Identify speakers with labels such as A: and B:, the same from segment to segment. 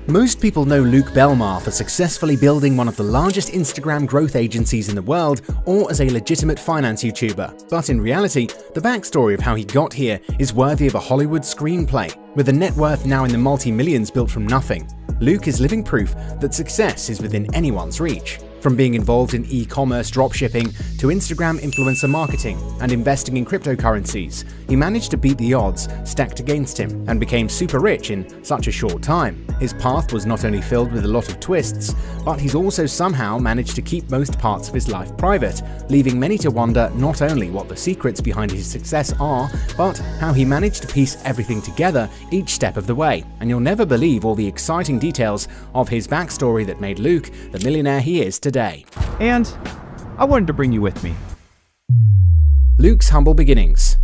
A: Most people know Luke Belmar for successfully building one of the largest Instagram growth agencies in the world, or as a legitimate finance YouTuber. But in reality, the backstory of how he got here is worthy of a Hollywood screenplay. With a net worth now in the multi-millions built from nothing, Luke is living proof that success is within anyone's reach. From being involved in e-commerce dropshipping to Instagram influencer marketing and investing in cryptocurrencies, he managed to beat the odds stacked against him and became super rich in such a short time. His path was not only filled with a lot of twists, but he's also somehow managed to keep most parts of his life private, leaving many to wonder not only what the secrets behind his success are, but how he managed to piece everything together each step of the way. And you'll never believe all the exciting details of his backstory that made Luke the millionaire he is today.
B: And I wanted to bring you with me.
A: Luke's humble beginnings.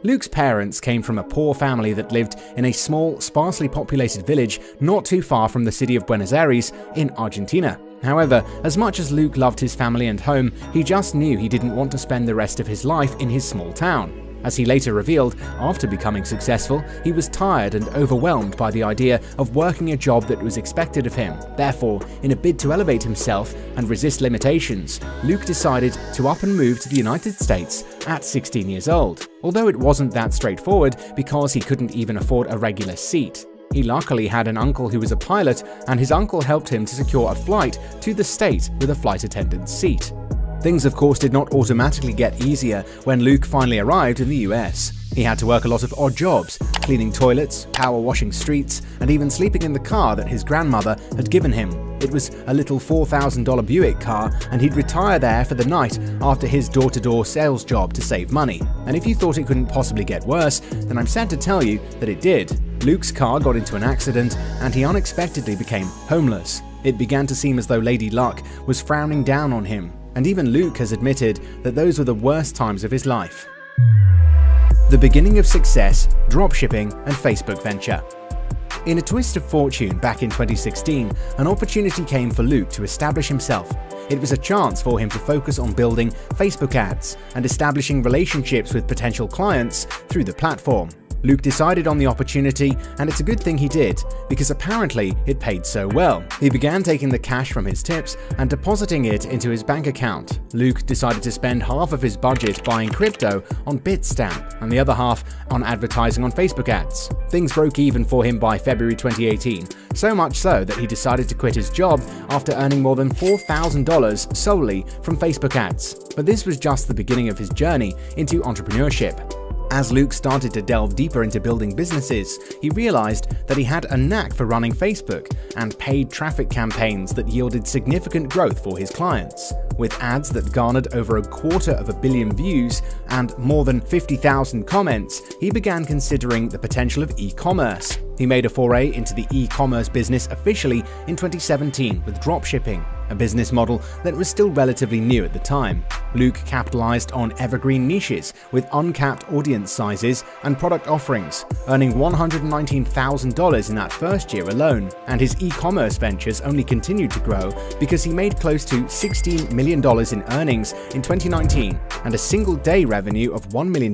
A: Luke's parents came from a poor family that lived in a small, sparsely populated village not too far from the city of Buenos Aires in Argentina. However, as much as Luke loved his family and home, he just knew he didn't want to spend the rest of his life in his small town. As he later revealed, after becoming successful, he was tired and overwhelmed by the idea of working a job that was expected of him. Therefore, in a bid to elevate himself and resist limitations, Luke decided to up and move to the United States at 16 years old. Although it wasn't that straightforward because he couldn't even afford a regular seat. He luckily had an uncle who was a pilot, and his uncle helped him to secure a flight to the state with a flight attendant's seat. Things, of course, did not automatically get easier when Luke finally arrived in the US. He had to work a lot of odd jobs, cleaning toilets, power washing streets, and even sleeping in the car that his grandmother had given him. It was a little $4,000 Buick car, and he'd retire there for the night after his door-to-door sales job to save money. And if you thought it couldn't possibly get worse, then I'm sad to tell you that it did. Luke's car got into an accident, and he unexpectedly became homeless. It began to seem as though Lady Luck was frowning down on him. And even Luke has admitted that those were the worst times of his life. The beginning of success, dropshipping, and Facebook venture. In a twist of fortune back in 2016, an opportunity came for Luke to establish himself. It was a chance for him to focus on building Facebook ads and establishing relationships with potential clients through the platform. Luke decided on the opportunity, and it's a good thing he did, because apparently it paid so well. He began taking the cash from his tips and depositing it into his bank account. Luke decided to spend half of his budget buying crypto on Bitstamp and the other half on advertising on Facebook ads. Things broke even for him by February 2018, so much so that he decided to quit his job after earning more than $4,000 solely from Facebook ads. But this was just the beginning of his journey into entrepreneurship. As Luke started to delve deeper into building businesses, he realized that he had a knack for running Facebook and paid traffic campaigns that yielded significant growth for his clients. With ads that garnered over 250 million views and more than 50,000 comments, he began considering the potential of e-commerce. He made a foray into the e-commerce business officially in 2017 with dropshipping, a business model that was still relatively new at the time. Luke capitalized on evergreen niches with uncapped audience sizes and product offerings, earning $119,000 in that first year alone, and his e-commerce ventures only continued to grow because he made close to $16 million in earnings in 2019 and a single-day revenue of $1 million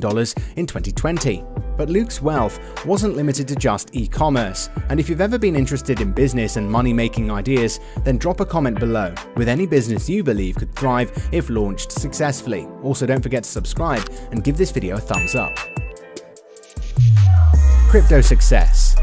A: in 2020. But Luke's wealth wasn't limited to just e-commerce, and if you've ever been interested in business and money-making ideas, then drop a comment below with any business you believe could thrive if launched successfully. Also, don't forget to subscribe and give this video a thumbs up. Crypto success.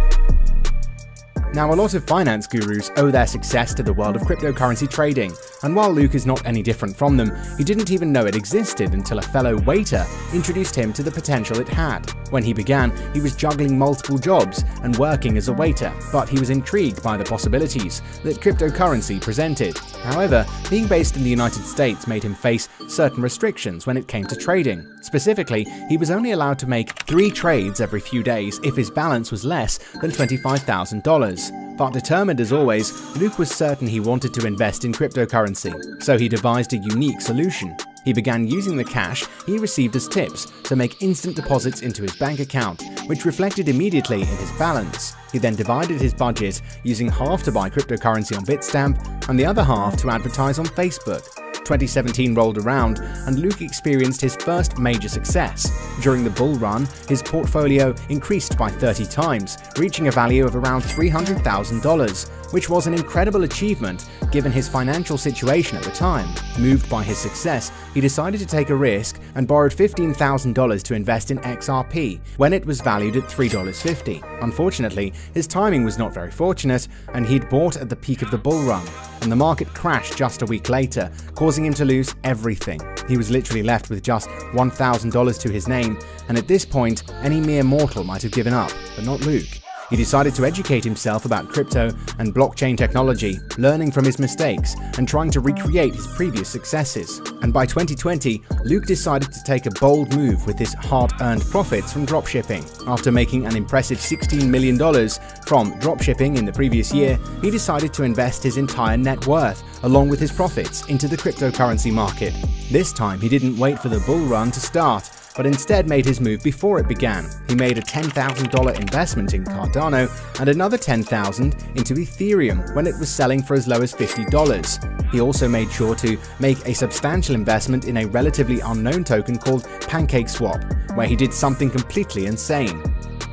A: Now, a lot of finance gurus owe their success to the world of cryptocurrency trading, and while Luke is not any different from them, he didn't even know it existed until a fellow waiter introduced him to the potential it had. When he began, he was juggling multiple jobs and working as a waiter, but he was intrigued by the possibilities that cryptocurrency presented. However, being based in the United States made him face certain restrictions when it came to trading. Specifically, he was only allowed to make 3 trades every few days if his balance was less than $25,000. But determined as always, Luke was certain he wanted to invest in cryptocurrency, so he devised a unique solution. He began using the cash he received as tips to make instant deposits into his bank account, which reflected immediately in his balance. He then divided his budget, using half to buy cryptocurrency on Bitstamp and the other half to advertise on Facebook. 2017 rolled around, and Luke experienced his first major success. During the bull run, his portfolio increased by 30 times, reaching a value of around $300,000, which was an incredible achievement given his financial situation at the time. Moved by his success, he decided to take a risk and borrowed $15,000 to invest in XRP when it was valued at $3.50. Unfortunately, his timing was not very fortunate, and he'd bought at the peak of the bull run, and the market crashed just a week later, causing him to lose everything. He was literally left with just $1,000 to his name, and at this point, any mere mortal might have given up, but not Luke. He decided to educate himself about crypto and blockchain technology, learning from his mistakes and trying to recreate his previous successes. And by 2020, Luke decided to take a bold move with his hard-earned profits from dropshipping. After making an impressive $16 million from dropshipping in the previous year, he decided to invest his entire net worth, along with his profits, into the cryptocurrency market. This time, he didn't wait for the bull run to start, but instead made his move before it began. He made a $10,000 investment in Cardano and another $10,000 into Ethereum when it was selling for as low as $50. He also made sure to make a substantial investment in a relatively unknown token called PancakeSwap, where he did something completely insane.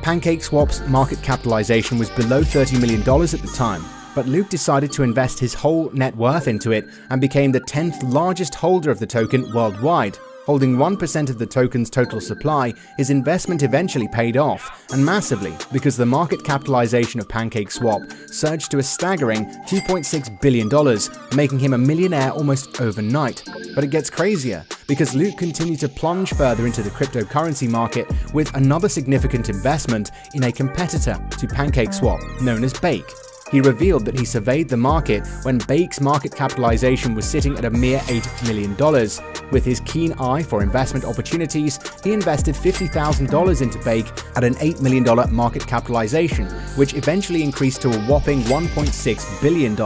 A: PancakeSwap's market capitalization was below $30 million at the time, but Luke decided to invest his whole net worth into it and became the 10th largest holder of the token worldwide. Holding 1% of the token's total supply, his investment eventually paid off, and massively, because the market capitalization of PancakeSwap surged to a staggering $2.6 billion, making him a millionaire almost overnight. But it gets crazier, because Luke continued to plunge further into the cryptocurrency market with another significant investment in a competitor to PancakeSwap, known as Bake. He revealed that he surveyed the market when Bake's market capitalization was sitting at a mere $8 million. With his keen eye for investment opportunities, he invested $50,000 into Bake at an $8 million market capitalization, which eventually increased to a whopping $1.6 billion.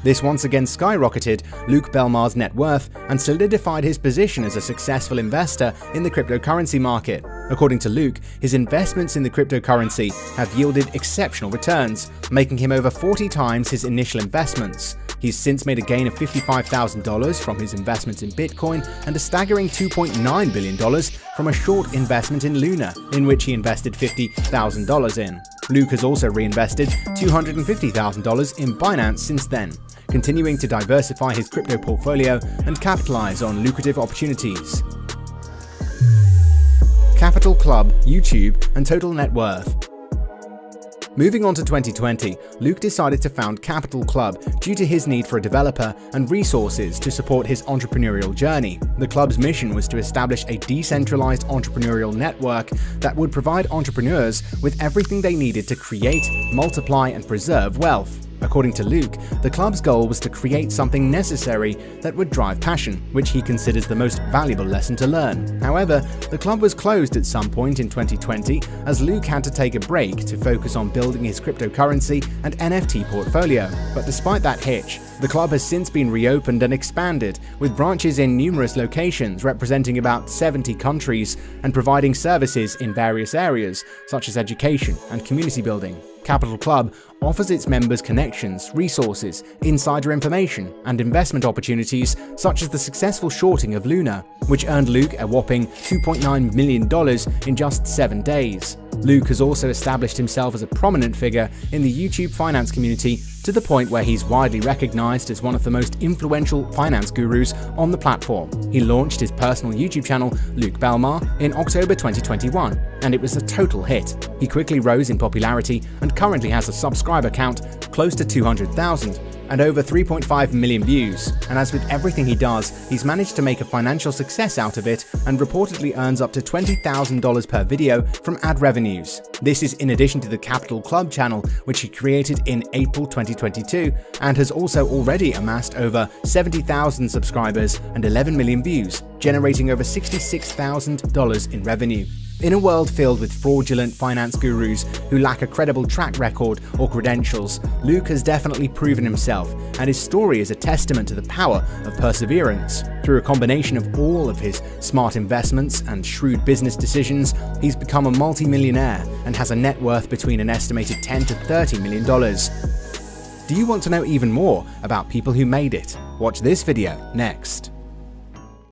A: This once again skyrocketed Luke Belmar's net worth and solidified his position as a successful investor in the cryptocurrency market. According to Luke, his investments in the cryptocurrency have yielded exceptional returns, making him over 40 times his initial investments. He's since made a gain of $55,000 from his investments in Bitcoin and a staggering $2.9 billion from a short investment in Luna, in which he invested $50,000 in. Luke has also reinvested $250,000 in Binance since then, continuing to diversify his crypto portfolio and capitalize on lucrative opportunities. Capital Club, YouTube, and total net worth. Moving on to 2020, Luke decided to found Capital Club due to his need for a developer and resources to support his entrepreneurial journey. The club's mission was to establish a decentralized entrepreneurial network that would provide entrepreneurs with everything they needed to create, multiply, and preserve wealth. According to Luke, the club's goal was to create something necessary that would drive passion, which he considers the most valuable lesson to learn. However, the club was closed at some point in 2020 as Luke had to take a break to focus on building his cryptocurrency and NFT portfolio. But despite that hitch, the club has since been reopened and expanded, with branches in numerous locations representing about 70 countries and providing services in various areas, such as education and community building. Capital Club offers its members connections, resources, insider information, and investment opportunities such as the successful shorting of Luna, which earned Luke a whopping $2.9 million in just 7 days. Luke has also established himself as a prominent figure in the YouTube finance community to the point where he's widely recognized as one of the most influential finance gurus on the platform. He launched his personal YouTube channel, Luke Belmar, in October 2021, and it was a total hit. He quickly rose in popularity and currently has a subscriber count close to 200,000 and over 3.5 million views. And as with everything he does, he's managed to make a financial success out of it and reportedly earns up to $20,000 per video from ad revenues. This is in addition to the Capital Club channel, which he created in April 2022 and has also already amassed over 70,000 subscribers and 11 million views, generating over $66,000 in revenue. In a world filled with fraudulent finance gurus who lack a credible track record or credentials, Luke has definitely proven himself, and his story is a testament to the power of perseverance. Through a combination of all of his smart investments and shrewd business decisions, he's become a multi-millionaire and has a net worth between an estimated $10 to $30 million. Do you want to know even more about people who made it? Watch this video next.